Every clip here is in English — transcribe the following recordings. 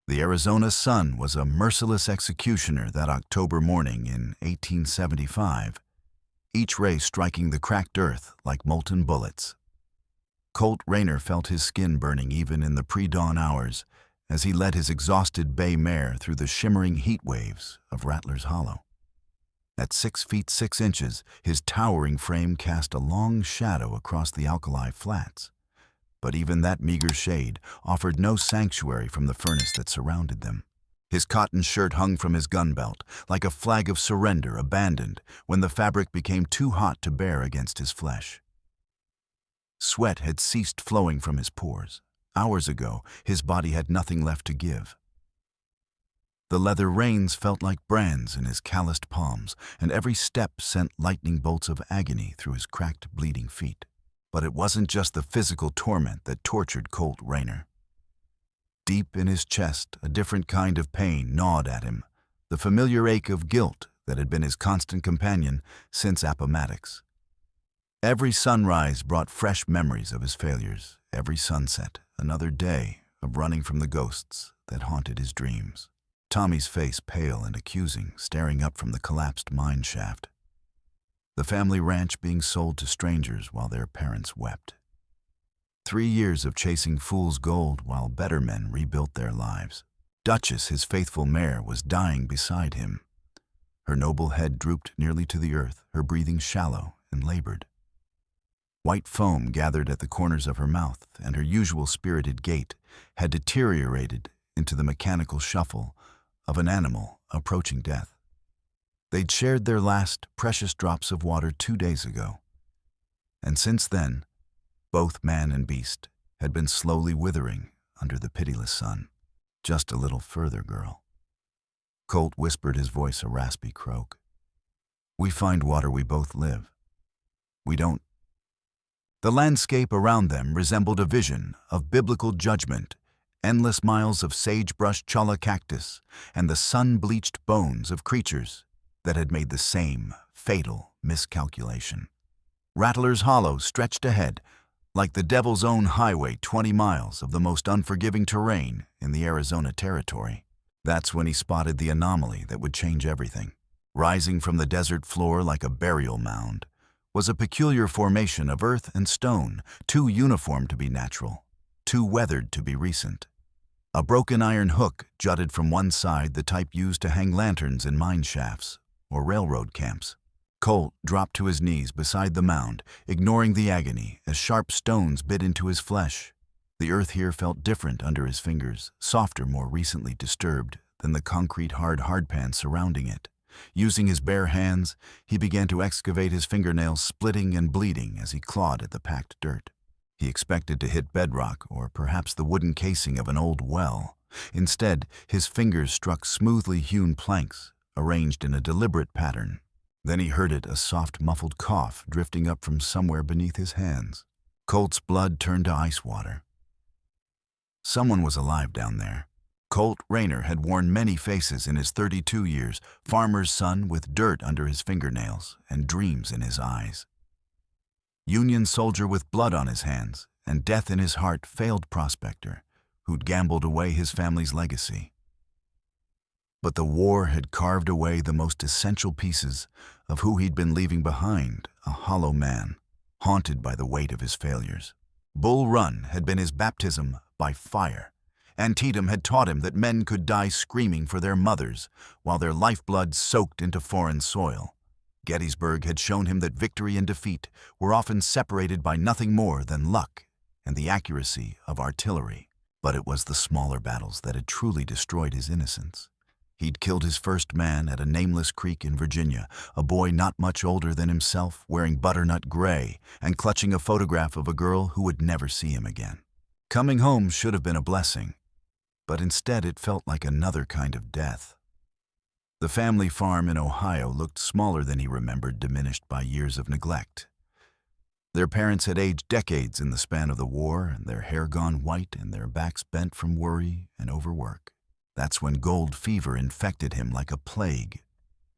The Arizona sun was a merciless executioner that October morning in 1875, each ray striking the cracked earth like molten bullets. Colt Rayner felt his skin burning even in the pre-dawn hours as he led his exhausted bay mare through the shimmering heat waves of Rattler's Hollow. At 6 feet 6 inches, his towering frame cast a long shadow across the alkali flats. But even that meager shade offered no sanctuary from the furnace that surrounded them. His cotton shirt hung from his gun belt, like a flag of surrender abandoned when the fabric became too hot to bear against his flesh. Sweat had ceased flowing from his pores. Hours ago, his body had nothing left to give. The leather reins felt like brands in his calloused palms, and every step sent lightning bolts of agony through his cracked, bleeding feet. But it wasn't just the physical torment that tortured Colt Rayner. Deep in his chest, a different kind of pain gnawed at him, the familiar ache of guilt that had been his constant companion since Appomattox. Every sunrise brought fresh memories of his failures, every sunset, another day of running from the ghosts that haunted his dreams. Tommy's face pale and accusing, staring up from the collapsed mine shaft. The family ranch being sold to strangers while their parents wept. 3 years of chasing fool's gold while better men rebuilt their lives. Duchess, his faithful mare, was dying beside him. Her noble head drooped nearly to the earth, her breathing shallow and labored. White foam gathered at the corners of her mouth, and her usual spirited gait had deteriorated into the mechanical shuffle of an animal approaching death. They'd shared their last precious drops of water 2 days ago, and since then, both man and beast had been slowly withering under the pitiless sun. Just a little further, girl. Colt whispered, his voice a raspy croak. We find water, we both live. We don't. The landscape around them resembled a vision of biblical judgment, endless miles of sagebrush cholla cactus, and the sun-bleached bones of creatures that had made the same fatal miscalculation. Rattler's Hollow stretched ahead, like the devil's own highway, 20 miles of the most unforgiving terrain in the Arizona Territory. That's when he spotted the anomaly that would change everything. Rising from the desert floor like a burial mound was a peculiar formation of earth and stone, too uniform to be natural, too weathered to be recent. A broken iron hook jutted from one side, the type used to hang lanterns in mine shafts or railroad camps. Colt dropped to his knees beside the mound, ignoring the agony as sharp stones bit into his flesh. The earth here felt different under his fingers, softer, more recently disturbed than the concrete hardpan surrounding it. Using his bare hands, he began to excavate, his fingernails splitting and bleeding as he clawed at the packed dirt. He expected to hit bedrock or perhaps the wooden casing of an old well. Instead, his fingers struck smoothly hewn planks, arranged in a deliberate pattern. Then he heard it, a soft, muffled cough drifting up from somewhere beneath his hands. Colt's blood turned to ice water. Someone was alive down there. Colt Rayner had worn many faces in his 32 years, farmer's son with dirt under his fingernails and dreams in his eyes. Union soldier with blood on his hands and death in his heart, failed prospector who'd gambled away his family's legacy. But the war had carved away the most essential pieces of who he'd been leaving behind, a hollow man, haunted by the weight of his failures. Bull Run had been his baptism by fire. Antietam had taught him that men could die screaming for their mothers while their lifeblood soaked into foreign soil. Gettysburg had shown him that victory and defeat were often separated by nothing more than luck and the accuracy of artillery. But it was the smaller battles that had truly destroyed his innocence. He'd killed his first man at a nameless creek in Virginia, a boy not much older than himself, wearing butternut gray and clutching a photograph of a girl who would never see him again. Coming home should have been a blessing, but instead it felt like another kind of death. The family farm in Ohio looked smaller than he remembered, diminished by years of neglect. Their parents had aged decades in the span of the war, and their hair gone white and their backs bent from worry and overwork. That's when gold fever infected him like a plague.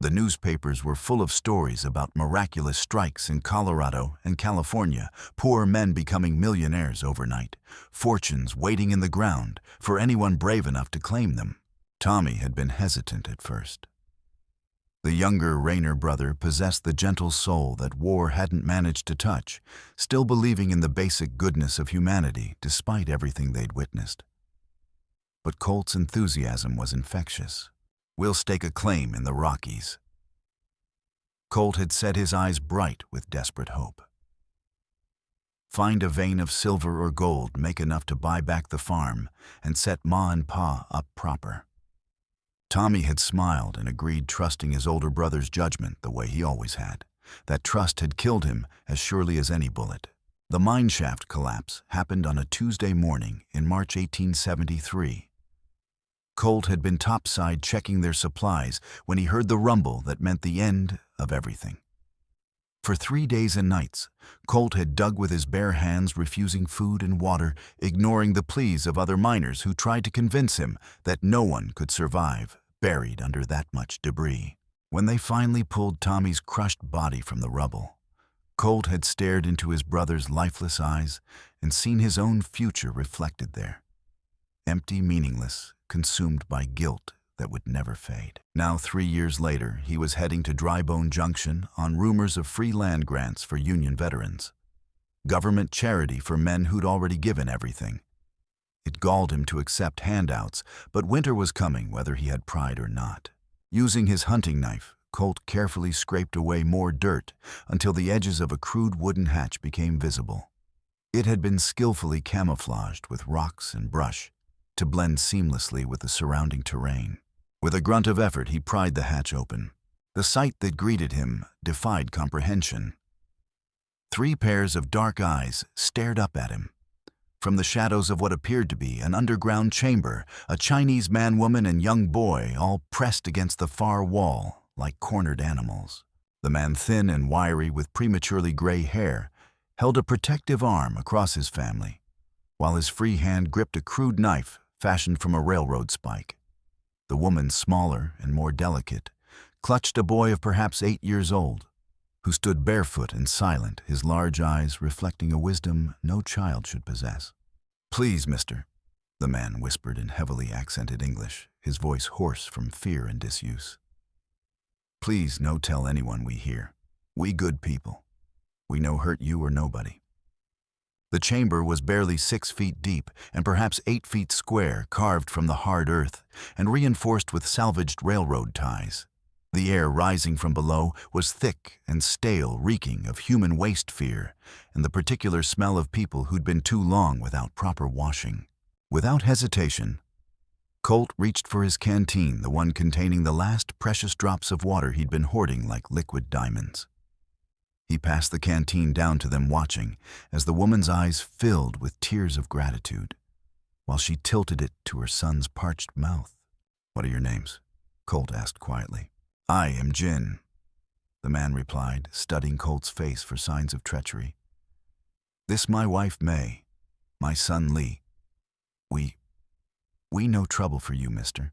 The newspapers were full of stories about miraculous strikes in Colorado and California, poor men becoming millionaires overnight, fortunes waiting in the ground for anyone brave enough to claim them. Tommy had been hesitant at first. The younger Rayner brother possessed the gentle soul that war hadn't managed to touch, still believing in the basic goodness of humanity despite everything they'd witnessed. But Colt's enthusiasm was infectious. "We'll stake a claim in the Rockies." Colt had set his eyes bright with desperate hope. Find a vein of silver or gold, make enough to buy back the farm, and set Ma and Pa up proper. Tommy had smiled and agreed, trusting his older brother's judgment the way he always had. That trust had killed him as surely as any bullet. The mine shaft collapse happened on a Tuesday morning in March 1873. Colt had been topside checking their supplies when he heard the rumble that meant the end of everything. For 3 days and nights, Colt had dug with his bare hands, refusing food and water, ignoring the pleas of other miners who tried to convince him that no one could survive buried under that much debris. When they finally pulled Tommy's crushed body from the rubble, Colt had stared into his brother's lifeless eyes and seen his own future reflected there. Empty, meaningless, consumed by guilt that would never fade. Now, 3 years later, he was heading to Drybone Junction on rumors of free land grants for Union veterans. Government charity for men who'd already given everything. It galled him to accept handouts, but winter was coming whether he had pride or not. Using his hunting knife, Colt carefully scraped away more dirt until the edges of a crude wooden hatch became visible. It had been skillfully camouflaged with rocks and brush to blend seamlessly with the surrounding terrain. With a grunt of effort, he pried the hatch open. The sight that greeted him defied comprehension. 3 pairs of dark eyes stared up at him. From the shadows of what appeared to be an underground chamber, a Chinese man, woman, and young boy all pressed against the far wall like cornered animals. The man, thin and wiry with prematurely gray hair, held a protective arm across his family, while his free hand gripped a crude knife fashioned from a railroad spike. The woman, smaller and more delicate, clutched a boy of perhaps 8 years old, who stood barefoot and silent, his large eyes reflecting a wisdom no child should possess. "Please, mister," the man whispered in heavily accented English, his voice hoarse from fear and disuse. "Please no tell anyone we here. We good people. We no hurt you or nobody." The chamber was barely 6 feet deep and perhaps 8 feet square, carved from the hard earth and reinforced with salvaged railroad ties. The air rising from below was thick and stale, reeking of human waste fear and the particular smell of people who'd been too long without proper washing. Without hesitation, Colt reached for his canteen, the one containing the last precious drops of water he'd been hoarding like liquid diamonds. He passed the canteen down to them, watching as the woman's eyes filled with tears of gratitude, while she tilted it to her son's parched mouth. "What are your names?" Colt asked quietly. "I am Jin," the man replied, studying Colt's face for signs of treachery. "This my wife May, my son Lee. We no trouble for you, mister.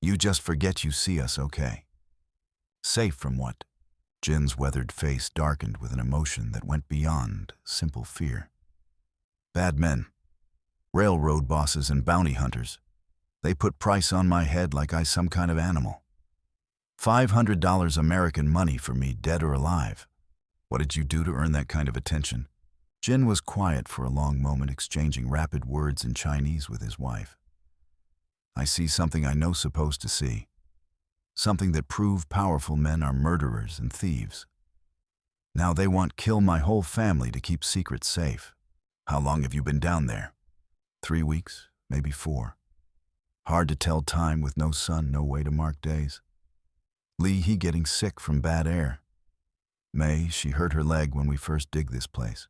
You just forget you see us okay." "Safe from what?" Jin's weathered face darkened with an emotion that went beyond simple fear. "Bad men. Railroad bosses and bounty hunters. They put price on my head like I some kind of animal. $500 American money for me, dead or alive. What did you do to earn that kind of attention?" Jin was quiet for a long moment, exchanging rapid words in Chinese with his wife. "I see something I no supposed to see. Something that prove powerful men are murderers and thieves. Now they want kill my whole family to keep secrets safe. How long have you been down there?" 3 weeks, maybe 4. Hard to tell time with no sun, no way to mark days. Lee, he getting sick from bad air. May, she hurt her leg when we first dig this place.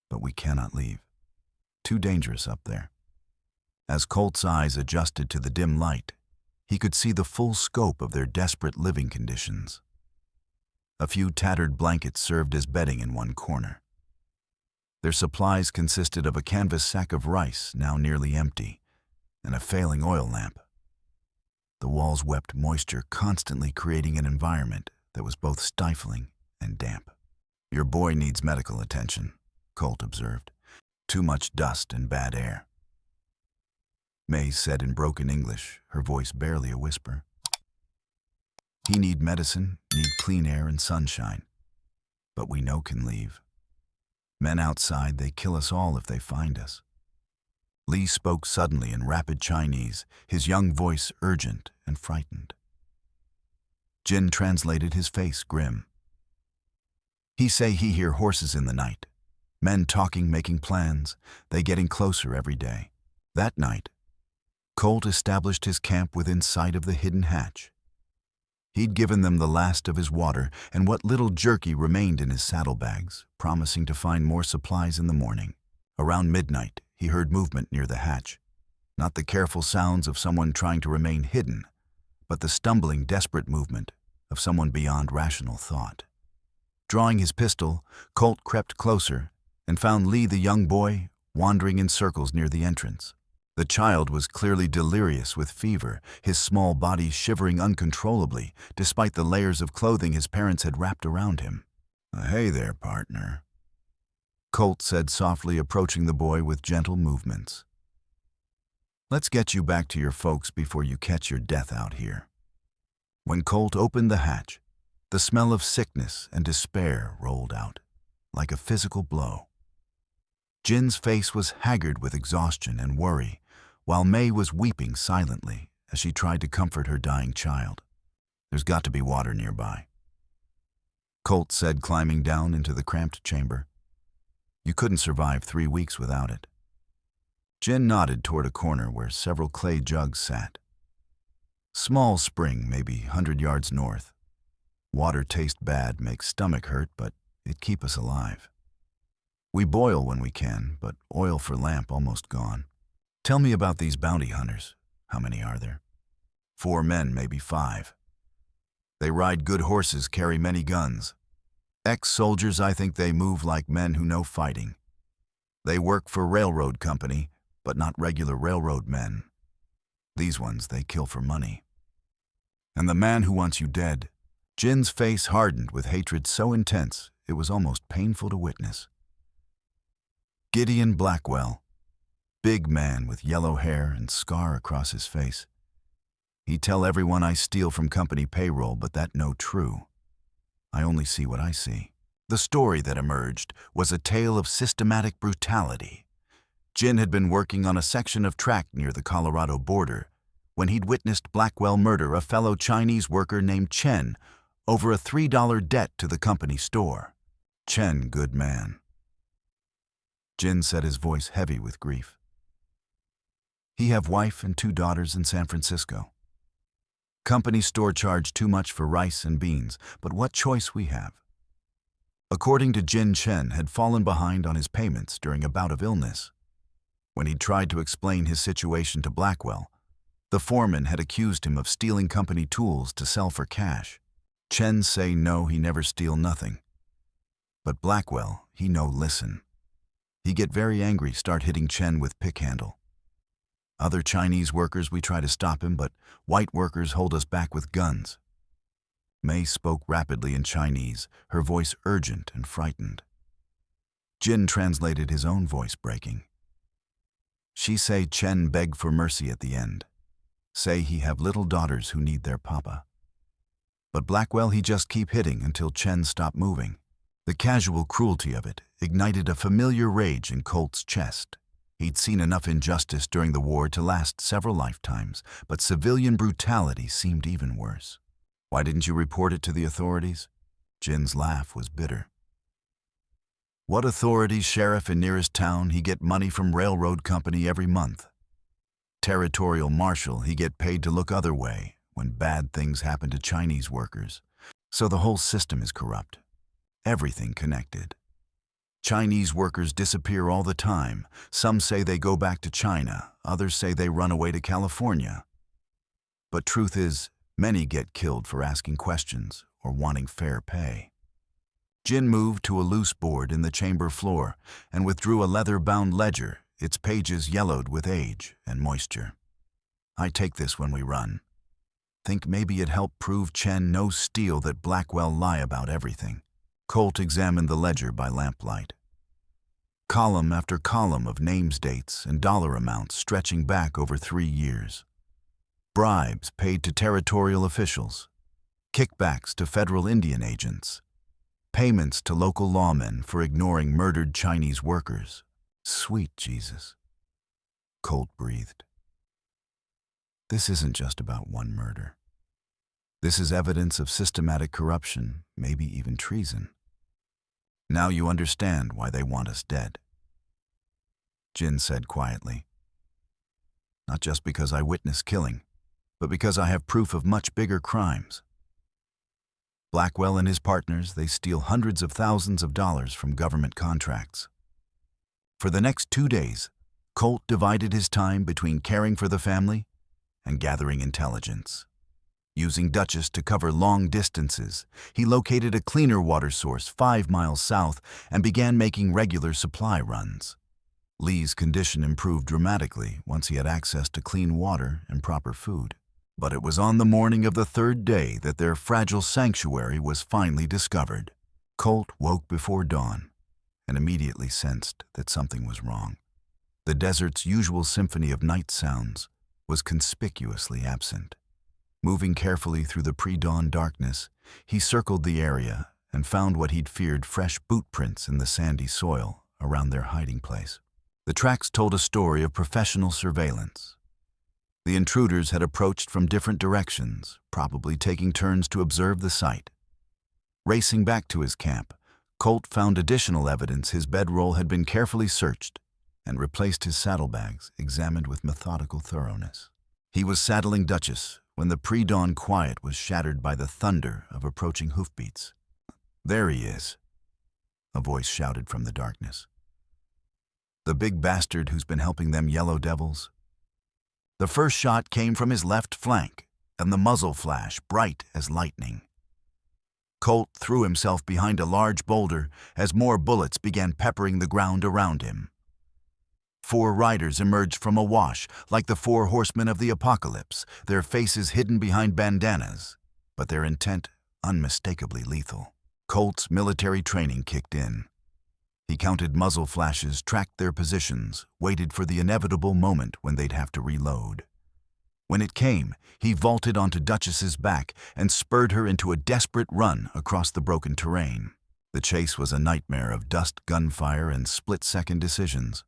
But we cannot leave. Too dangerous up there. As Colt's eyes adjusted to the dim light, he could see the full scope of their desperate living conditions. A few tattered blankets served as bedding in one corner. Their supplies consisted of a canvas sack of rice, now nearly empty, and a failing oil lamp. The walls wept moisture, constantly creating an environment that was both stifling and damp. "Your boy needs medical attention," Colt observed. "Too much dust and bad air." May said in broken English, her voice barely a whisper. "He need medicine, need clean air and sunshine. But we know can leave. Men outside, they kill us all if they find us." Lee spoke suddenly in rapid Chinese, his young voice urgent and frightened. Jin translated, his face grim. "He say he hear horses in the night. Men talking, making plans. They getting closer every day." That night, Colt established his camp within sight of the hidden hatch. He'd given them the last of his water and what little jerky remained in his saddlebags, promising to find more supplies in the morning. Around midnight, he heard movement near the hatch. Not the careful sounds of someone trying to remain hidden, but the stumbling, desperate movement of someone beyond rational thought. Drawing his pistol, Colt crept closer and found Lee, the young boy, wandering in circles near the entrance. The child was clearly delirious with fever, his small body shivering uncontrollably, despite the layers of clothing his parents had wrapped around him. "Hey there, partner," Colt said softly, approaching the boy with gentle movements. "Let's get you back to your folks before you catch your death out here." When Colt opened the hatch, the smell of sickness and despair rolled out, like a physical blow. Jin's face was haggard with exhaustion and worry, while May was weeping silently as she tried to comfort her dying child. "There's got to be water nearby," Colt said, climbing down into the cramped chamber. "You couldn't survive 3 weeks without it." Jin nodded toward a corner where several clay jugs sat. "Small spring, maybe 100 yards north. Water taste bad, makes stomach hurt, but it keep us alive. We boil when we can, but oil for lamp almost gone. Tell me about these bounty hunters. How many are there?" 4 men, maybe 5. They ride good horses, carry many guns. Ex-soldiers, I think they move like men who know fighting. They work for railroad company, but not regular railroad men. These ones they kill for money." "And the man who wants you dead?" Jin's face hardened with hatred so intense it was almost painful to witness. "Gideon Blackwell. Big man with yellow hair and scar across his face. He tell everyone I steal from company payroll, but that no true. I only see what I see." The story that emerged was a tale of systematic brutality. Jin had been working on a section of track near the Colorado border when he'd witnessed Blackwell murder a fellow Chinese worker named Chen over a $3 debt to the company store. "Chen, good man," Jin said, his voice heavy with grief. "He have wife and 2 daughters in San Francisco. Company store charge too much for rice and beans, but what choice we have?" According to Jin, Chen had fallen behind on his payments during a bout of illness. When he tried to explain his situation to Blackwell, the foreman had accused him of stealing company tools to sell for cash. Chen say no, he never steal nothing. But Blackwell, he no listen. He get very angry, start hitting Chen with pick handle. Other Chinese workers, we try to stop him, but white workers hold us back with guns. May spoke rapidly in Chinese, her voice urgent and frightened. Jin translated, his own voice breaking. She say Chen beg for mercy at the end. Say he have little daughters who need their papa. But Blackwell, he just keep hitting until Chen stop moving. The casual cruelty of it ignited a familiar rage in Colt's chest. He'd seen enough injustice during the war to last several lifetimes, but civilian brutality seemed even worse. "Why didn't you report it to the authorities?" Jin's laugh was bitter. "What authorities? Sheriff in nearest town, he get money from railroad company every month. Territorial marshal, he get paid to look other way when bad things happen to Chinese workers. So the whole system is corrupt. Everything connected. Chinese workers disappear all the time. Some say they go back to China, others say they run away to California. But truth is, many get killed for asking questions or wanting fair pay." Jin moved to a loose board in the chamber floor and withdrew a leather-bound ledger, its pages yellowed with age and moisture. "I take this when we run. Think maybe it helped prove Chen no steal that Blackwell lie about everything. Colt examined the ledger by lamplight. Column after column of names, dates, and dollar amounts stretching back over 3 years. Bribes paid to territorial officials, kickbacks to federal Indian agents, payments to local lawmen for ignoring murdered Chinese workers. Sweet Jesus. Colt breathed. This isn't just about one murder. This is evidence of systematic corruption, maybe even treason. Now you understand why they want us dead. Jin said quietly. Not just because I witnessed killing, but because I have proof of much bigger crimes. Blackwell and his partners, they steal hundreds of thousands of dollars from government contracts. For the next 2 days, Colt divided his time between caring for the family and gathering intelligence. Using Duchess to cover long distances, he located a cleaner water source 5 miles south and began making regular supply runs. Lee's condition improved dramatically once he had access to clean water and proper food. But it was on the morning of the 3rd day that their fragile sanctuary was finally discovered. Colt woke before dawn and immediately sensed that something was wrong. The desert's usual symphony of night sounds was conspicuously absent. Moving carefully through the pre-dawn darkness, he circled the area and found what he'd feared: fresh boot prints in the sandy soil around their hiding place. The tracks told a story of professional surveillance. The intruders had approached from different directions, probably taking turns to observe the site. Racing back to his camp, Colt found additional evidence. His bedroll had been carefully searched and replaced, his saddlebags examined with methodical thoroughness. He was saddling Duchess when the pre-dawn quiet was shattered by the thunder of approaching hoofbeats. "There he is," a voice shouted from the darkness. "The big bastard who's been helping them yellow devils." The first shot came from his left flank, and the muzzle flash bright as lightning. Colt threw himself behind a large boulder as more bullets began peppering the ground around him. 4 riders emerged from a wash like the 4 horsemen of the apocalypse, their faces hidden behind bandanas, but their intent unmistakably lethal. Colt's military training kicked in. He counted muzzle flashes, tracked their positions, waited for the inevitable moment when they'd have to reload. When it came, he vaulted onto Duchess's back and spurred her into a desperate run across the broken terrain. The chase was a nightmare of dust, gunfire, and split-second decisions.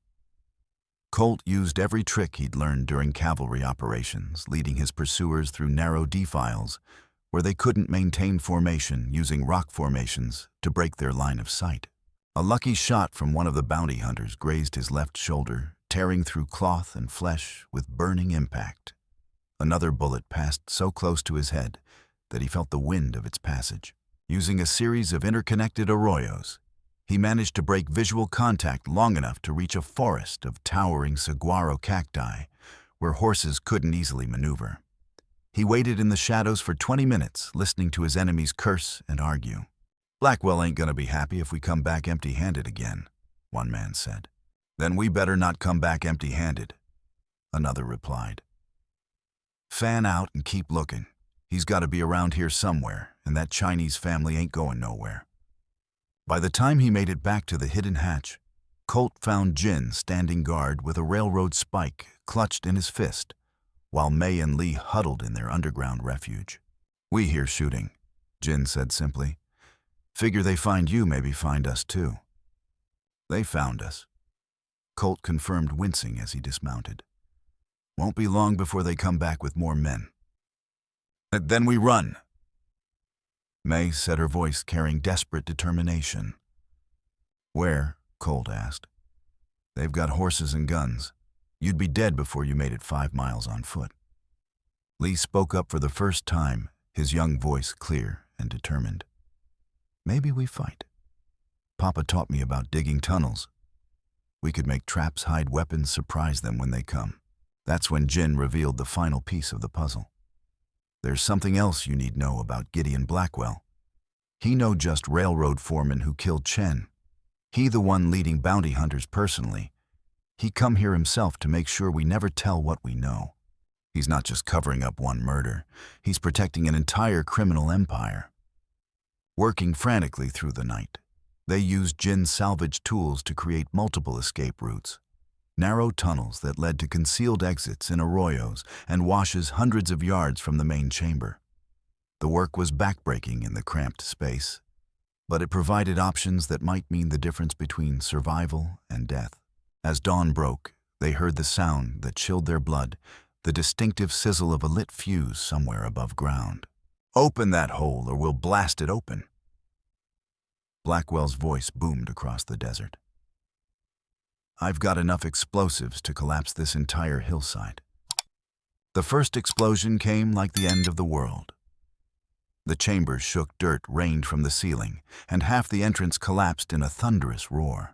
Colt used every trick he'd learned during cavalry operations, leading his pursuers through narrow defiles where they couldn't maintain formation, using rock formations to break their line of sight. A lucky shot from one of the bounty hunters grazed his left shoulder, tearing through cloth and flesh with burning impact. Another bullet passed so close to his head that he felt the wind of its passage. Using a series of interconnected arroyos, he managed to break visual contact long enough to reach a forest of towering saguaro cacti where horses couldn't easily maneuver. He waited in the shadows for 20 minutes, listening to his enemies curse and argue. "Blackwell ain't gonna be happy if we come back empty-handed again," one man said. "Then we better not come back empty-handed," another replied. "Fan out and keep looking. He's got to be around here somewhere, and that Chinese family ain't going nowhere." By the time he made it back to the hidden hatch, Colt found Jin standing guard with a railroad spike clutched in his fist, while May and Lee huddled in their underground refuge. "We hear shooting," Jin said simply. "Figure they find you, maybe find us too." "They found us," Colt confirmed, wincing as he dismounted. "Won't be long before they come back with more men." "Then we run," May said, her voice carrying desperate determination. "Where?" Colt asked. "They've got horses and guns. You'd be dead before you made it 5 miles on foot." Lee spoke up for the first time, his young voice clear and determined. "Maybe we fight. Papa taught me about digging tunnels. We could make traps, hide weapons, surprise them when they come." That's when Jin revealed the final piece of the puzzle. "There's something else you need know about Gideon Blackwell. He no just railroad foreman who killed Chen. He the one leading bounty hunters personally. He come here himself to make sure we never tell what we know. He's not just covering up one murder, he's protecting an entire criminal empire. Working frantically through the night, they used Jin's salvaged tools to create multiple escape routes. Narrow tunnels that led to concealed exits in arroyos and washes hundreds of yards from the main chamber. The work was backbreaking in the cramped space, but it provided options that might mean the difference between survival and death. As dawn broke, they heard the sound that chilled their blood, the distinctive sizzle of a lit fuse somewhere above ground. "Open that hole or we'll blast it open." Blackwell's voice boomed across the desert. "I've got enough explosives to collapse this entire hillside." The first explosion came like the end of the world. The chamber shook, dirt rained from the ceiling, and half the entrance collapsed in a thunderous roar.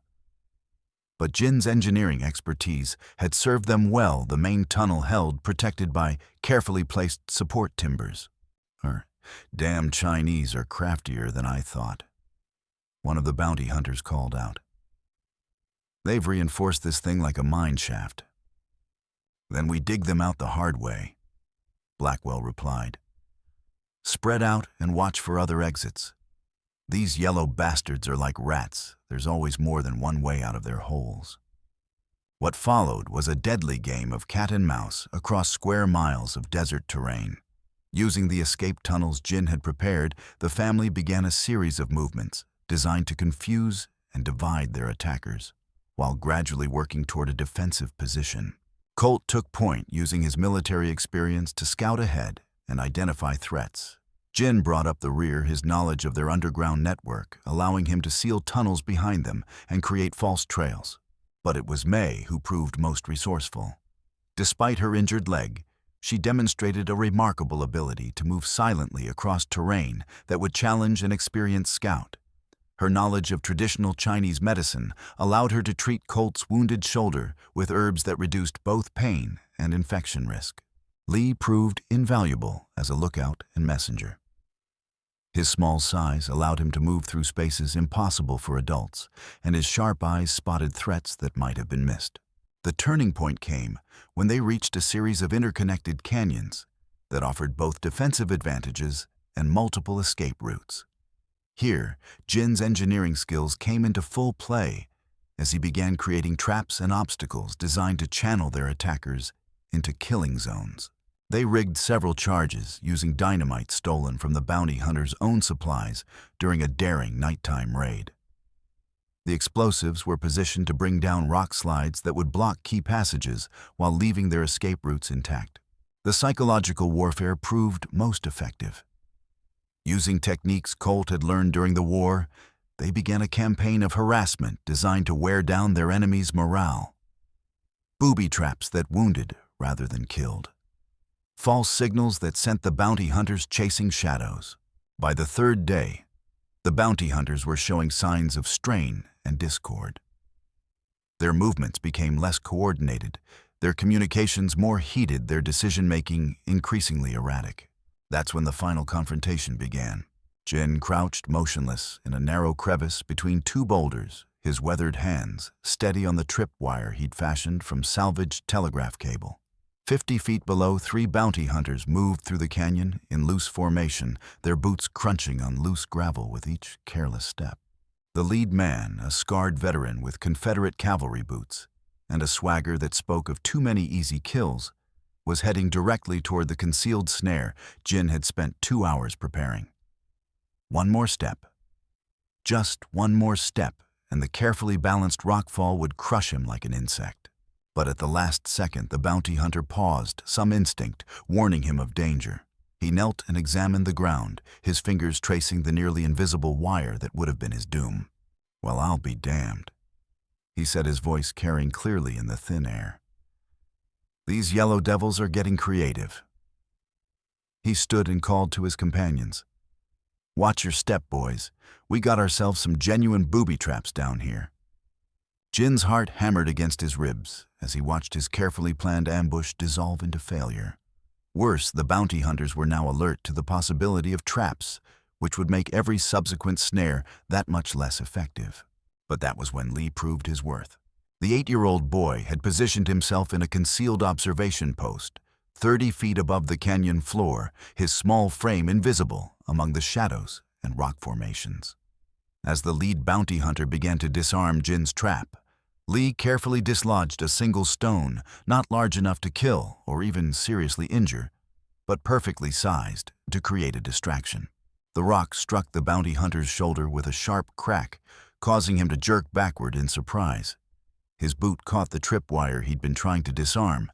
But Jin's engineering expertise had served them well. The main tunnel held, protected by carefully placed support timbers. "Damn Chinese are craftier than I thought," one of the bounty hunters called out. "They've reinforced this thing like a mine shaft." "Then we dig them out the hard way," Blackwell replied. "Spread out and watch for other exits. These yellow bastards are like rats. There's always more than one way out of their holes." What followed was a deadly game of cat and mouse across square miles of desert terrain. Using the escape tunnels Jin had prepared, the family began a series of movements designed to confuse and divide their attackers, while gradually working toward a defensive position. Colt took point, using his military experience to scout ahead and identify threats. Jin brought up the rear, his knowledge of their underground network, allowing him to seal tunnels behind them and create false trails. But it was May who proved most resourceful. Despite her injured leg, she demonstrated a remarkable ability to move silently across terrain that would challenge an experienced scout. Her knowledge of traditional Chinese medicine allowed her to treat Colt's wounded shoulder with herbs that reduced both pain and infection risk. Lee proved invaluable as a lookout and messenger. His small size allowed him to move through spaces impossible for adults, and his sharp eyes spotted threats that might have been missed. The turning point came when they reached a series of interconnected canyons that offered both defensive advantages and multiple escape routes. Here, Jin's engineering skills came into full play as he began creating traps and obstacles designed to channel their attackers into killing zones. They rigged several charges using dynamite stolen from the bounty hunter's own supplies during a daring nighttime raid. The explosives were positioned to bring down rock slides that would block key passages while leaving their escape routes intact. The psychological warfare proved most effective. Using techniques Colt had learned during the war, they began a campaign of harassment designed to wear down their enemies' morale. Booby traps that wounded rather than killed. False signals that sent the bounty hunters chasing shadows. By the third day, the bounty hunters were showing signs of strain and discord. Their movements became less coordinated, their communications more heated, their decision-making increasingly erratic. That's when the final confrontation began. Jin crouched motionless in a narrow crevice between two boulders, his weathered hands steady on the tripwire he'd fashioned from salvaged telegraph cable. 50 feet below, 3 bounty hunters moved through the canyon in loose formation, their boots crunching on loose gravel with each careless step. The lead man, a scarred veteran with Confederate cavalry boots and a swagger that spoke of too many easy kills, was heading directly toward the concealed snare Jin had spent 2 hours preparing. One more step. Just one more step, and the carefully balanced rockfall would crush him like an insect. But at the last second, the bounty hunter paused, some instinct warning him of danger. He knelt and examined the ground, his fingers tracing the nearly invisible wire that would have been his doom. "Well, I'll be damned," he said, his voice carrying clearly in the thin air. "These yellow devils are getting creative." He stood and called to his companions. "Watch your step, boys. We got ourselves some genuine booby traps down here." Jin's heart hammered against his ribs as he watched his carefully planned ambush dissolve into failure. Worse, the bounty hunters were now alert to the possibility of traps, which would make every subsequent snare that much less effective. But that was when Lee proved his worth. The 8-year-old boy had positioned himself in a concealed observation post, 30 feet above the canyon floor, his small frame invisible among the shadows and rock formations. As the lead bounty hunter began to disarm Jin's trap, Lee carefully dislodged a single stone, not large enough to kill or even seriously injure, but perfectly sized to create a distraction. The rock struck the bounty hunter's shoulder with a sharp crack, causing him to jerk backward in surprise. His boot caught the tripwire he'd been trying to disarm,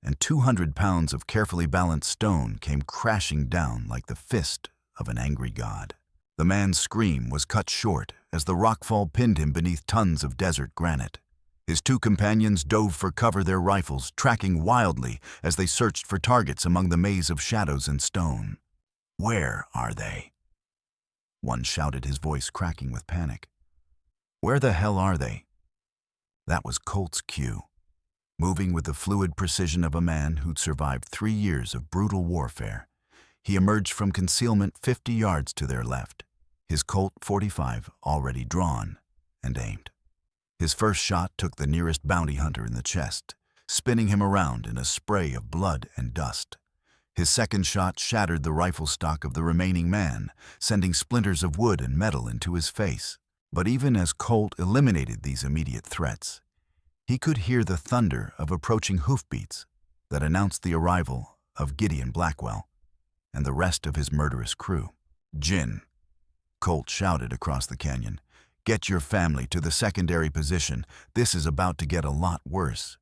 and 200 pounds of carefully balanced stone came crashing down like the fist of an angry god. The man's scream was cut short as the rockfall pinned him beneath tons of desert granite. His two companions dove for cover, their rifles tracking wildly as they searched for targets among the maze of shadows and stone. "Where are they?" one shouted, his voice cracking with panic. "Where the hell are they?" That was Colt's cue. Moving with the fluid precision of a man who'd survived 3 years of brutal warfare, he emerged from concealment 50 yards to their left, his Colt .45 already drawn and aimed. His first shot took the nearest bounty hunter in the chest, spinning him around in a spray of blood and dust. His second shot shattered the rifle stock of the remaining man, sending splinters of wood and metal into his face. But even as Colt eliminated these immediate threats, he could hear the thunder of approaching hoofbeats that announced the arrival of Gideon Blackwell and the rest of his murderous crew. "Jin," Colt shouted across the canyon, "get your family to the secondary position. This is about to get a lot worse."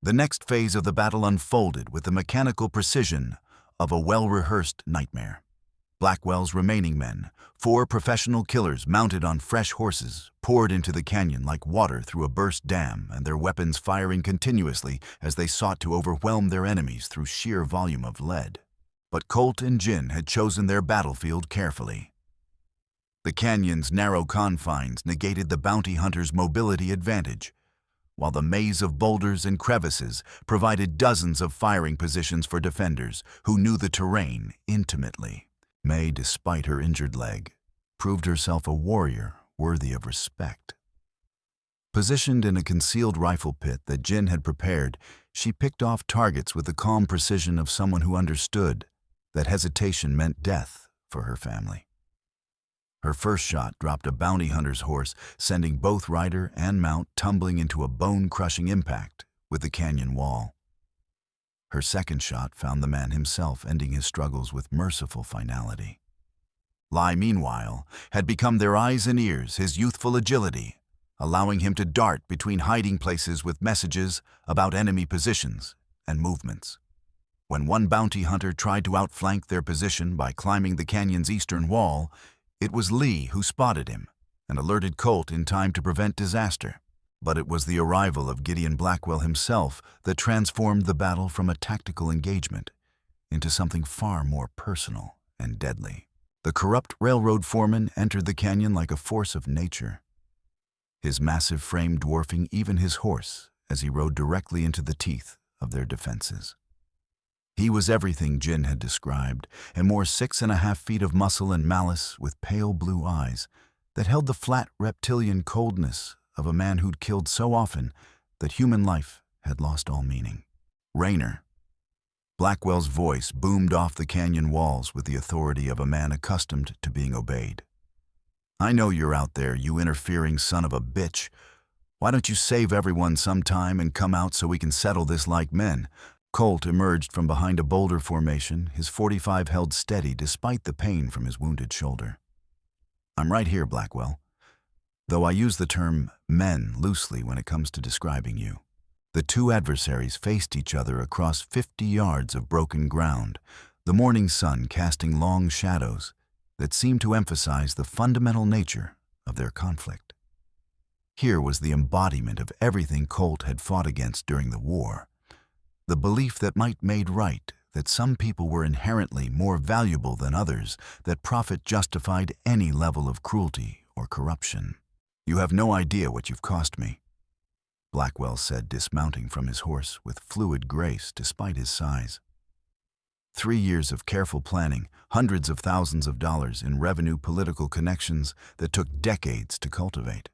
The next phase of the battle unfolded with the mechanical precision of a well-rehearsed nightmare. Blackwell's remaining men, 4 professional killers mounted on fresh horses, poured into the canyon like water through a burst dam, and their weapons firing continuously as they sought to overwhelm their enemies through sheer volume of lead. But Colt and Jin had chosen their battlefield carefully. The canyon's narrow confines negated the bounty hunter's mobility advantage, while the maze of boulders and crevices provided dozens of firing positions for defenders who knew the terrain intimately. May, despite her injured leg, proved herself a warrior worthy of respect. Positioned in a concealed rifle pit that Jin had prepared, she picked off targets with the calm precision of someone who understood that hesitation meant death for her family. Her first shot dropped a bounty hunter's horse, sending both rider and mount tumbling into a bone-crushing impact with the canyon wall. Her second shot found the man himself, ending his struggles with merciful finality. Lai, meanwhile, had become their eyes and ears, his youthful agility, allowing him to dart between hiding places with messages about enemy positions and movements. When one bounty hunter tried to outflank their position by climbing the canyon's eastern wall, it was Lee who spotted him and alerted Colt in time to prevent disaster. But it was the arrival of Gideon Blackwell himself that transformed the battle from a tactical engagement into something far more personal and deadly. The corrupt railroad foreman entered the canyon like a force of nature, his massive frame dwarfing even his horse as he rode directly into the teeth of their defenses. He was everything Jin had described, and more 6.5 feet of muscle and malice with pale blue eyes that held the flat reptilian coldness of a man who'd killed so often that human life had lost all meaning. "Raynor." Blackwell's voice boomed off the canyon walls with the authority of a man accustomed to being obeyed. "I know you're out there, you interfering son of a bitch. Why don't you save everyone some time and come out so we can settle this like men?" Colt emerged from behind a boulder formation, his .45 held steady despite the pain from his wounded shoulder. "I'm right here, Blackwell, though I use the term men loosely when it comes to describing you." The two adversaries faced each other across 50 yards of broken ground, the morning sun casting long shadows that seemed to emphasize the fundamental nature of their conflict. Here was the embodiment of everything Colt had fought against during the war. The belief that might made right, that some people were inherently more valuable than others, that profit justified any level of cruelty or corruption. "You have no idea what you've cost me," Blackwell said, dismounting from his horse with fluid grace despite his size. 3 years of careful planning, hundreds of thousands of dollars in revenue, political connections that took decades to cultivate.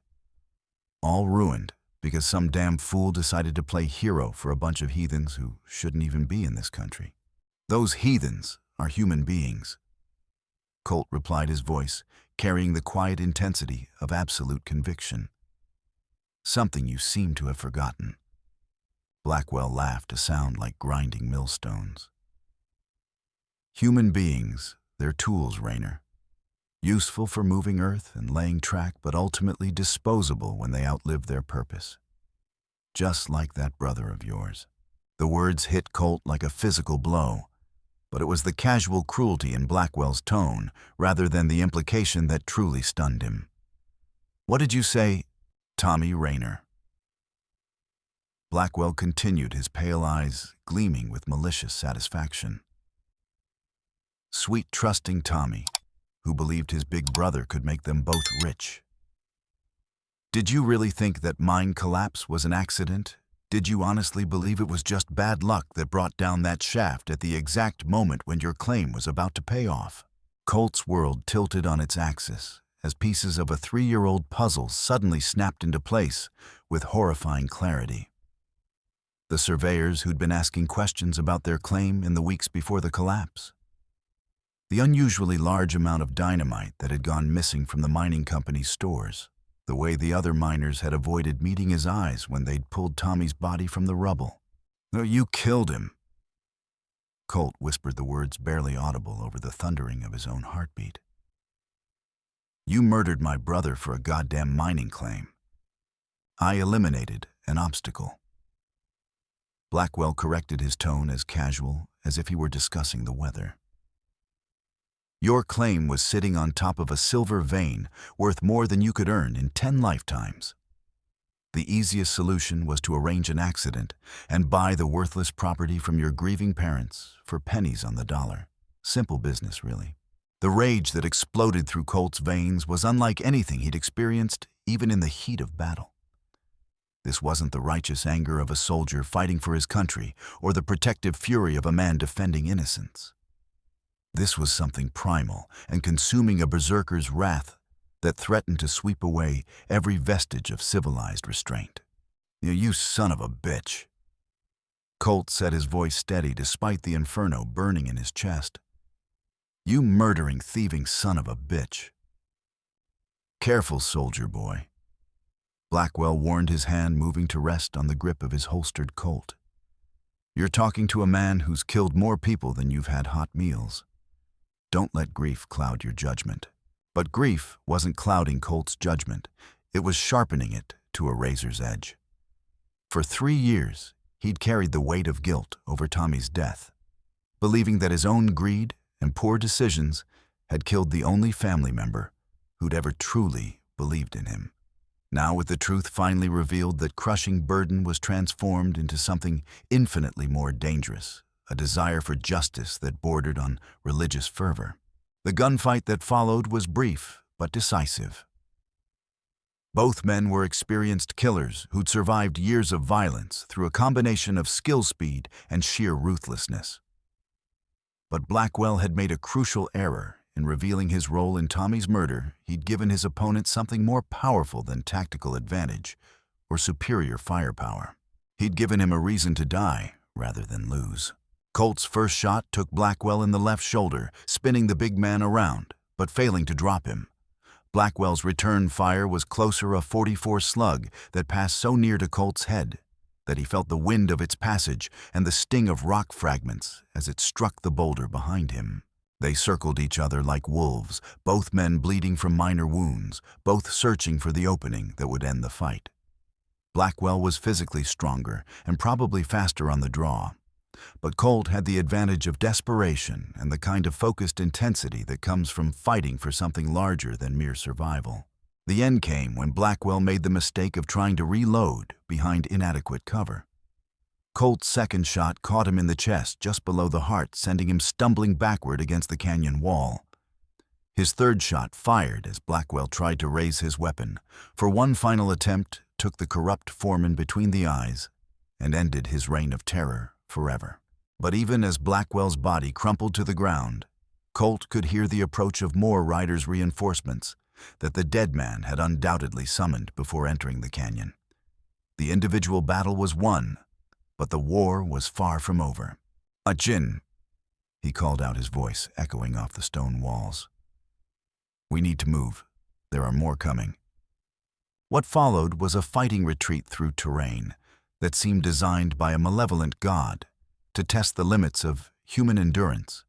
All ruined because some damn fool decided to play hero for a bunch of heathens who shouldn't even be in this country. Those heathens are human beings, Colt replied, his voice carrying the quiet intensity of absolute conviction. Something you seem to have forgotten. Blackwell laughed, a sound like grinding millstones. Human beings, they're tools, Raynor. Useful for moving earth and laying track, but ultimately disposable when they outlive their purpose. Just like that brother of yours. The words hit Colt like a physical blow, but it was the casual cruelty in Blackwell's tone rather than the implication that truly stunned him. What did you say, Tommy Raynor? Blackwell continued, his pale eyes gleaming with malicious satisfaction. Sweet, trusting Tommy, who believed his big brother could make them both rich. Did you really think that mine collapse was an accident? Did you honestly believe it was just bad luck that brought down that shaft at the exact moment when your claim was about to pay off? Colt's world tilted on its axis as pieces of a 3-year-old puzzle suddenly snapped into place with horrifying clarity. The surveyors who'd been asking questions about their claim in the weeks before the collapse. The unusually large amount of dynamite that had gone missing from the mining company's stores. The way the other miners had avoided meeting his eyes when they'd pulled Tommy's body from the rubble. "No, you killed him." Colt whispered the words barely audible over the thundering of his own heartbeat. "You murdered my brother for a goddamn mining claim. I eliminated an obstacle." Blackwell corrected his tone as casual as if he were discussing the weather. "Your claim was sitting on top of a silver vein worth more than you could earn in 10 lifetimes. The easiest solution was to arrange an accident and buy the worthless property from your grieving parents for pennies on the dollar. Simple business, really." The rage that exploded through Colt's veins was unlike anything he'd experienced even in the heat of battle. This wasn't the righteous anger of a soldier fighting for his country or the protective fury of a man defending innocence. This was something primal and consuming, a berserker's wrath that threatened to sweep away every vestige of civilized restraint. "You son of a bitch." Colt set his voice steady despite the inferno burning in his chest. "You murdering, thieving son of a bitch." "Careful, soldier boy." Blackwell warned, his hand moving to rest on the grip of his holstered Colt. "You're talking to a man who's killed more people than you've had hot meals. Don't let grief cloud your judgment." But grief wasn't clouding Colt's judgment. It was sharpening it to a razor's edge. For 3 years, he'd carried the weight of guilt over Tommy's death, believing that his own greed and poor decisions had killed the only family member who'd ever truly believed in him. Now, with the truth finally revealed, that crushing burden was transformed into something infinitely more dangerous, a desire for justice that bordered on religious fervor. The gunfight that followed was brief but decisive. Both men were experienced killers who'd survived years of violence through a combination of skill, speed, and sheer ruthlessness. But Blackwell had made a crucial error in revealing his role in Tommy's murder. He'd given his opponent something more powerful than tactical advantage or superior firepower. He'd given him a reason to die rather than lose. Colt's first shot took Blackwell in the left shoulder, spinning the big man around, but failing to drop him. Blackwell's return fire was closer, a .44 slug that passed so near to Colt's head that he felt the wind of its passage and the sting of rock fragments as it struck the boulder behind him. They circled each other like wolves, both men bleeding from minor wounds, both searching for the opening that would end the fight. Blackwell was physically stronger and probably faster on the draw, but Colt had the advantage of desperation and the kind of focused intensity that comes from fighting for something larger than mere survival. The end came when Blackwell made the mistake of trying to reload behind inadequate cover. Colt's second shot caught him in the chest just below the heart, sending him stumbling backward against the canyon wall. His third shot fired as Blackwell tried to raise his weapon, for one final attempt took the corrupt foreman between the eyes and ended his reign of terror forever. But even as Blackwell's body crumpled to the ground, Colt could hear the approach of more riders' reinforcements that the dead man had undoubtedly summoned before entering the canyon. The individual battle was won, but the war was far from over. "Ajin," he called out, his voice echoing off the stone walls. "We need to move. There are more coming." What followed was a fighting retreat through terrain that seemed designed by a malevolent god to test the limits of human endurance.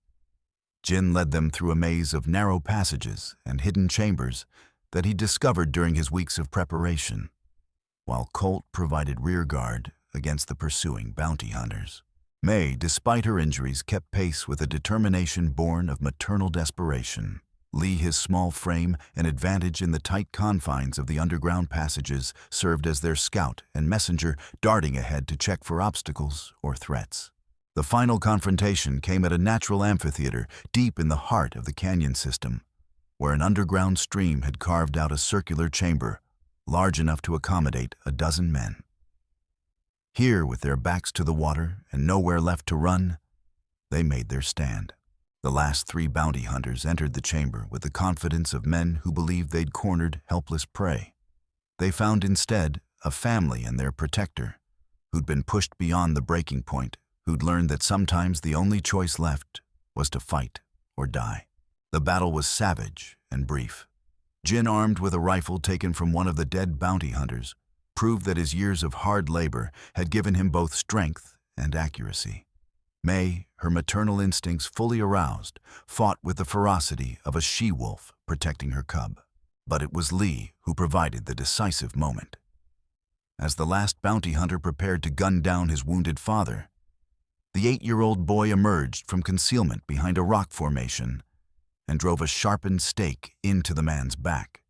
Jin led them through a maze of narrow passages and hidden chambers that he discovered during his weeks of preparation, while Colt provided rearguard against the pursuing bounty hunters. May, despite her injuries, kept pace with a determination born of maternal desperation. Lee, his small frame and advantage in the tight confines of the underground passages, served as their scout and messenger, darting ahead to check for obstacles or threats. The final confrontation came at a natural amphitheater deep in the heart of the canyon system, where an underground stream had carved out a circular chamber large enough to accommodate a dozen men. Here, with their backs to the water and nowhere left to run, they made their stand. The last 3 bounty hunters entered the chamber with the confidence of men who believed they'd cornered helpless prey. They found instead a family and their protector, who'd been pushed beyond the breaking point, who'd learned that sometimes the only choice left was to fight or die. The battle was savage and brief. Jin, armed with a rifle taken from one of the dead bounty hunters, proved that his years of hard labor had given him both strength and accuracy. May, her maternal instincts fully aroused, fought with the ferocity of a she-wolf protecting her cub. But it was Lee who provided the decisive moment. As the last bounty hunter prepared to gun down his wounded father, the 8-year-old boy emerged from concealment behind a rock formation and drove a sharpened stake into the man's back,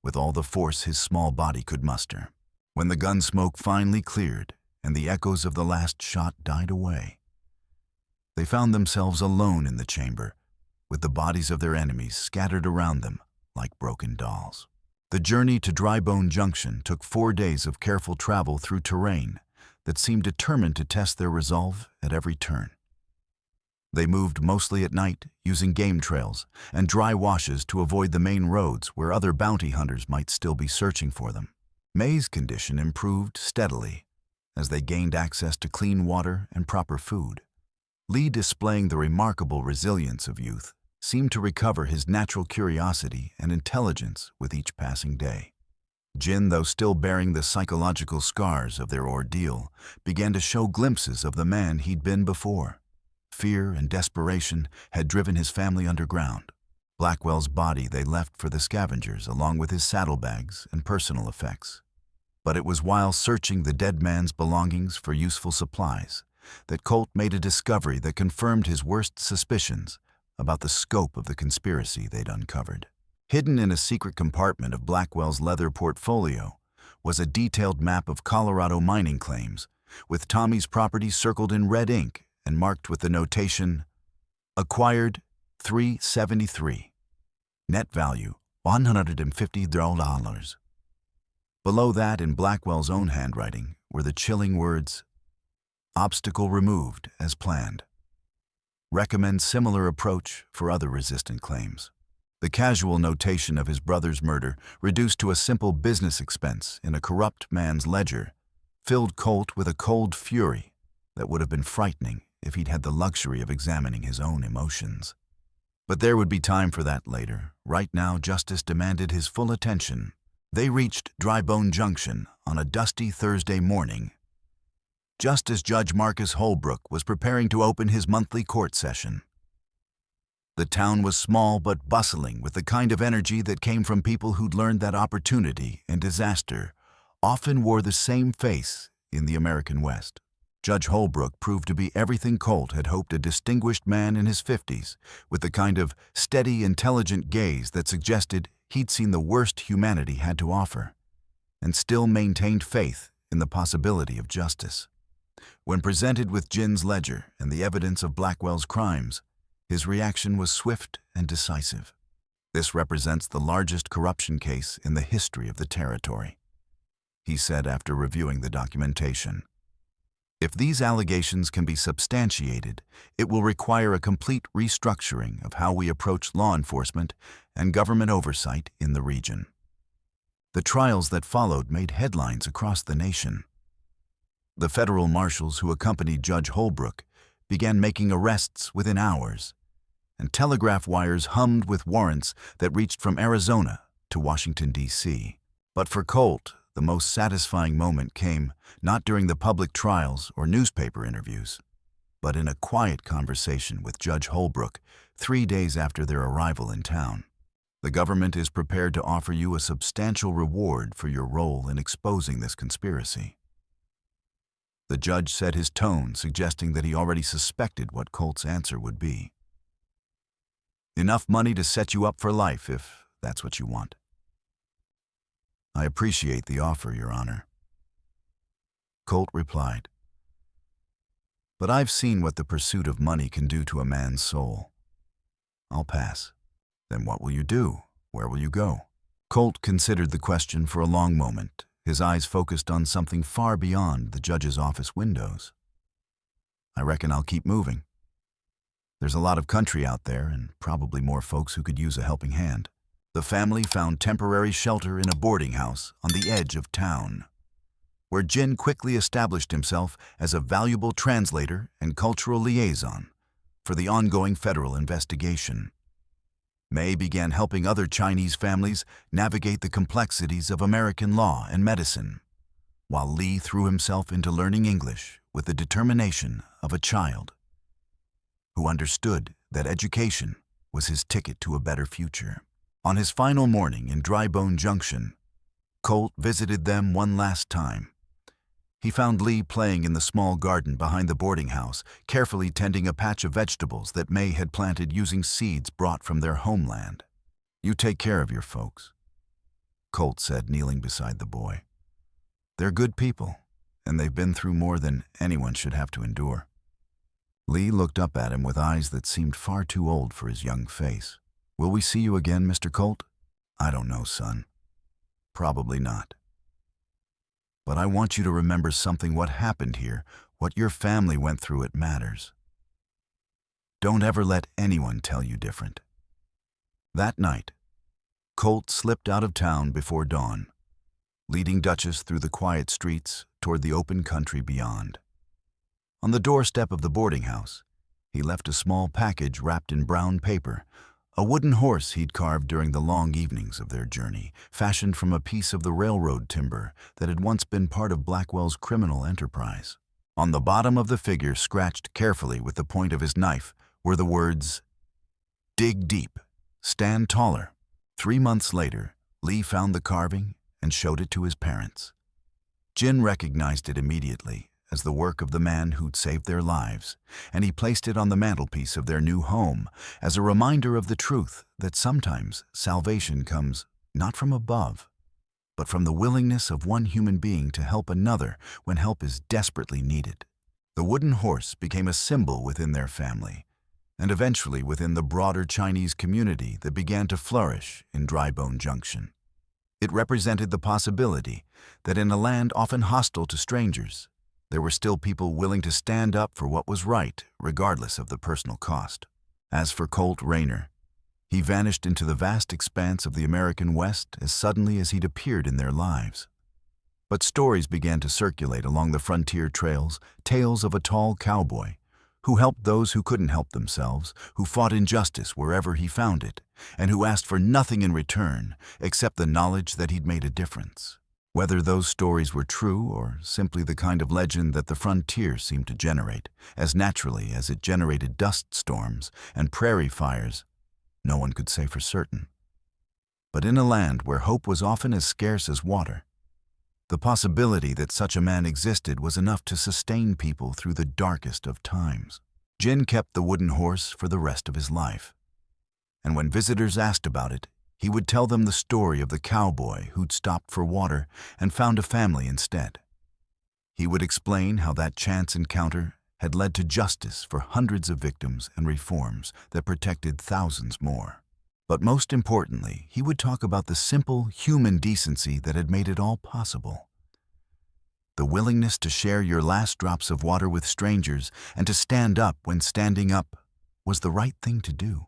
with all the force his small body could muster. When the gun smoke finally cleared and the echoes of the last shot died away, they found themselves alone in the chamber, with the bodies of their enemies scattered around them like broken dolls. The journey to Drybone Junction took 4 days of careful travel through terrain that seemed determined to test their resolve at every turn. They moved mostly at night, using game trails and dry washes to avoid the main roads where other bounty hunters might still be searching for them. May's condition improved steadily as they gained access to clean water and proper food. Lee, displaying the remarkable resilience of youth, seemed to recover his natural curiosity and intelligence with each passing day. Jin, though still bearing the psychological scars of their ordeal, began to show glimpses of the man he'd been before. Fear and desperation had driven his family underground. Blackwell's body they left for the scavengers, along with his saddlebags and personal effects. But it was while searching the dead man's belongings for useful supplies that Colt made a discovery that confirmed his worst suspicions about the scope of the conspiracy they'd uncovered. Hidden in a secret compartment of Blackwell's leather portfolio was a detailed map of Colorado mining claims, with Tommy's property circled in red ink and marked with the notation, "Acquired 373. Net value $150." Below that, in Blackwell's own handwriting, were the chilling words, "Obstacle removed as planned. Recommend similar approach for other resistant claims." The casual notation of his brother's murder, reduced to a simple business expense in a corrupt man's ledger, filled Colt with a cold fury that would have been frightening if he'd had the luxury of examining his own emotions. But there would be time for that later. Right now, justice demanded his full attention. They reached Drybone Junction on a dusty Thursday morning, just as Judge Marcus Holbrook was preparing to open his monthly court session. The town was small but bustling with the kind of energy that came from people who'd learned that opportunity and disaster often wore the same face in the American West. Judge Holbrook proved to be everything Colt had hoped: a distinguished man in his 50s, with the kind of steady, intelligent gaze that suggested he'd seen the worst humanity had to offer, and still maintained faith in the possibility of justice. When presented with Jin's ledger and the evidence of Blackwell's crimes, his reaction was swift and decisive. "This represents the largest corruption case in the history of the territory," he said after reviewing the documentation. "If these allegations can be substantiated, it will require a complete restructuring of how we approach law enforcement and government oversight in the region." The trials that followed made headlines across the nation. The federal marshals who accompanied Judge Holbrook began making arrests within hours, and telegraph wires hummed with warrants that reached from Arizona to Washington, D.C. But for Colt, the most satisfying moment came not during the public trials or newspaper interviews, but in a quiet conversation with Judge Holbrook 3 days after their arrival in town. The government is prepared to offer you a substantial reward for your role in exposing this conspiracy. The judge said his tone suggesting that he already suspected what Colt's answer would be. Enough money to set you up for life, if that's what you want. I appreciate the offer, Your Honor. Colt replied, but I've seen what the pursuit of money can do to a man's soul. I'll pass. Then what will you do? Where will you go? Colt considered the question for a long moment, his eyes focused on something far beyond the judge's office windows. I reckon I'll keep moving. There's a lot of country out there and probably more folks who could use a helping hand. The family found temporary shelter in a boarding house on the edge of town, where Jin quickly established himself as a valuable translator and cultural liaison for the ongoing federal investigation. May began helping other Chinese families navigate the complexities of American law and medicine, while Lee threw himself into learning English with the determination of a child who understood that education was his ticket to a better future. On his final morning in Drybone Junction, Colt visited them one last time. He found Lee playing in the small garden behind the boarding house, carefully tending a patch of vegetables that May had planted using seeds brought from their homeland. You take care of your folks, Colt said, kneeling beside the boy. They're good people, and they've been through more than anyone should have to endure. Lee looked up at him with eyes that seemed far too old for his young face. Will we see you again, Mr. Colt? I don't know, son. Probably not. But I want you to remember something. What happened here, what your family went through, it matters. Don't ever let anyone tell you different. That night, Colt slipped out of town before dawn, leading Duchess through the quiet streets toward the open country beyond. On the doorstep of the boarding house, he left a small package wrapped in brown paper, a wooden horse he'd carved during the long evenings of their journey, fashioned from a piece of the railroad timber that had once been part of Blackwell's criminal enterprise. On the bottom of the figure, scratched carefully with the point of his knife, were the words, "Dig deep, stand taller." 3 months later, Lee found the carving and showed it to his parents. Jin recognized it immediately as the work of the man who'd saved their lives, and he placed it on the mantelpiece of their new home as a reminder of the truth that sometimes salvation comes not from above, but from the willingness of one human being to help another when help is desperately needed. The wooden horse became a symbol within their family, and eventually within the broader Chinese community that began to flourish in Drybone Junction. It represented the possibility that in a land often hostile to strangers, there were still people willing to stand up for what was right, regardless of the personal cost. As for Colt Rayner, he vanished into the vast expanse of the American West as suddenly as he'd appeared in their lives. But stories began to circulate along the frontier trails, tales of a tall cowboy who helped those who couldn't help themselves, who fought injustice wherever he found it, and who asked for nothing in return except the knowledge that he'd made a difference. Whether those stories were true or simply the kind of legend that the frontier seemed to generate, as naturally as it generated dust storms and prairie fires, no one could say for certain. But in a land where hope was often as scarce as water, the possibility that such a man existed was enough to sustain people through the darkest of times. Jin kept the wooden horse for the rest of his life, and when visitors asked about it, he would tell them the story of the cowboy who'd stopped for water and found a family instead. He would explain how that chance encounter had led to justice for hundreds of victims and reforms that protected thousands more. But most importantly, he would talk about the simple human decency that had made it all possible. The willingness to share your last drops of water with strangers and to stand up when standing up was the right thing to do,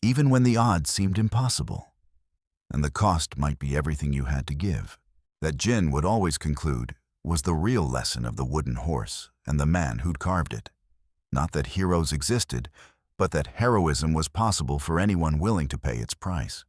even when the odds seemed impossible, and the cost might be everything you had to give. That Jin would always conclude was the real lesson of the wooden horse and the man who'd carved it. Not that heroes existed, but that heroism was possible for anyone willing to pay its price.